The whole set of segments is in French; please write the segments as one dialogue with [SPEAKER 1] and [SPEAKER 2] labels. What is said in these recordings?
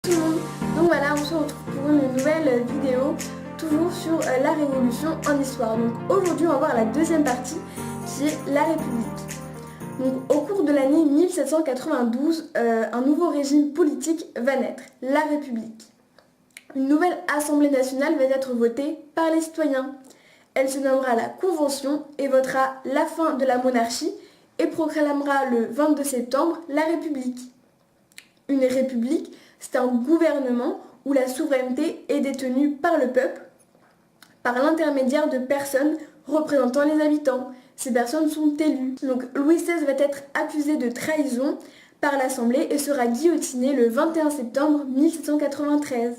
[SPEAKER 1] Tout le monde. Donc voilà, on se retrouve pour une nouvelle vidéo, toujours sur la Révolution en histoire. Donc aujourd'hui, on va voir la deuxième partie qui est la République. Donc au cours de l'année 1792, un nouveau régime politique va naître, la République. Une nouvelle Assemblée nationale va être votée par les citoyens. Elle se nommera la Convention et votera la fin de la monarchie et proclamera le 22 septembre la République. Une république, c'est un gouvernement où la souveraineté est détenue par le peuple, par l'intermédiaire de personnes représentant les habitants. Ces personnes sont élues. Donc Louis XVI va être accusé de trahison par l'Assemblée et sera guillotiné le 21 septembre 1793.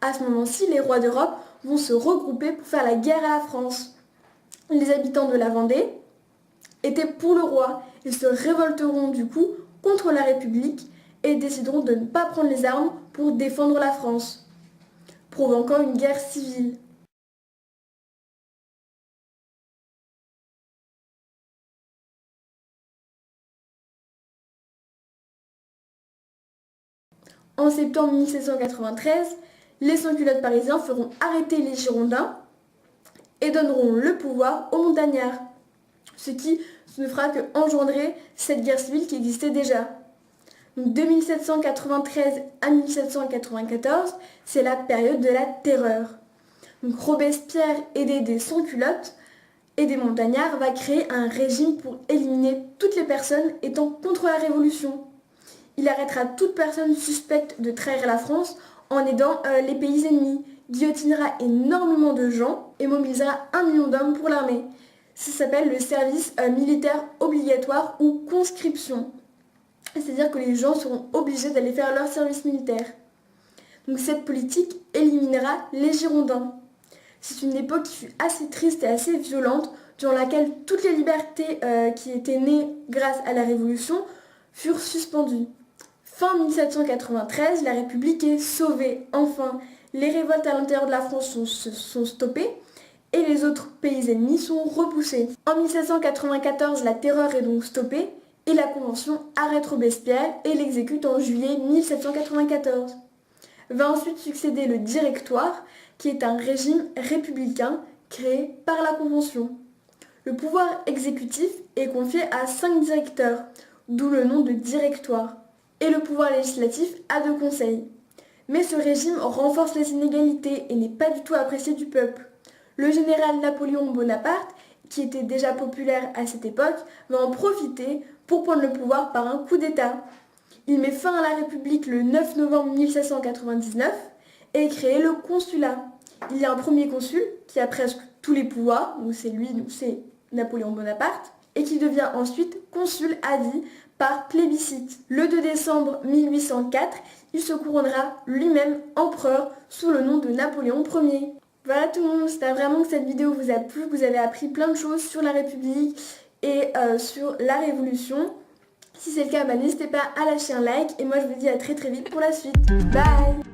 [SPEAKER 1] À ce moment-ci, les rois d'Europe vont se regrouper pour faire la guerre à la France. Les habitants de la Vendée étaient pour le roi. Ils se révolteront du coup contre la République et décideront de ne pas prendre les armes pour défendre la France, provoquant une guerre civile. En septembre 1793, les sans-culottes parisiens feront arrêter les Girondins et donneront le pouvoir aux montagnards, ce qui ne fera que engendrer cette guerre civile qui existait déjà. De 1793 à 1794, c'est la période de la terreur. Donc Robespierre, aidé des sans-culottes et des montagnards, va créer un régime pour éliminer toutes les personnes étant contre la Révolution. Il arrêtera toute personne suspecte de trahir la France en aidant les pays ennemis, guillotinera énormément de gens et mobilisera 1 million d'hommes pour l'armée. Ça s'appelle le service militaire obligatoire ou conscription. C'est-à-dire que les gens seront obligés d'aller faire leur service militaire. Donc cette politique éliminera les Girondins. C'est une époque qui fut assez triste et assez violente, durant laquelle toutes les libertés qui étaient nées grâce à la Révolution furent suspendues. Fin 1793, la République est sauvée. Enfin, les révoltes à l'intérieur de la France sont stoppées et les autres pays ennemis sont repoussés. En 1794, la terreur est donc stoppée et la Convention arrête Robespierre et l'exécute en juillet 1794. Va ensuite succéder le Directoire, qui est un régime républicain créé par la Convention. Le pouvoir exécutif est confié à 5 directeurs, d'où le nom de Directoire, et le pouvoir législatif à 2 conseils. Mais ce régime renforce les inégalités et n'est pas du tout apprécié du peuple. Le général Napoléon Bonaparte, qui était déjà populaire à cette époque, va en profiter pour prendre le pouvoir par un coup d'État. Il met fin à la République le 9 novembre 1799 et crée le consulat. Il y a un premier consul qui a presque tous les pouvoirs, nous c'est lui, nous c'est Napoléon Bonaparte, et qui devient ensuite consul à vie par plébiscite. Le 2 décembre 1804, il se couronnera lui-même empereur sous le nom de Napoléon Ier. Voilà tout le monde, j'espère vraiment que cette vidéo vous a plu, que vous avez appris plein de choses sur la République et sur la Révolution. Si c'est le cas, n'hésitez pas à lâcher un like et moi je vous dis à très vite pour la suite. Bye!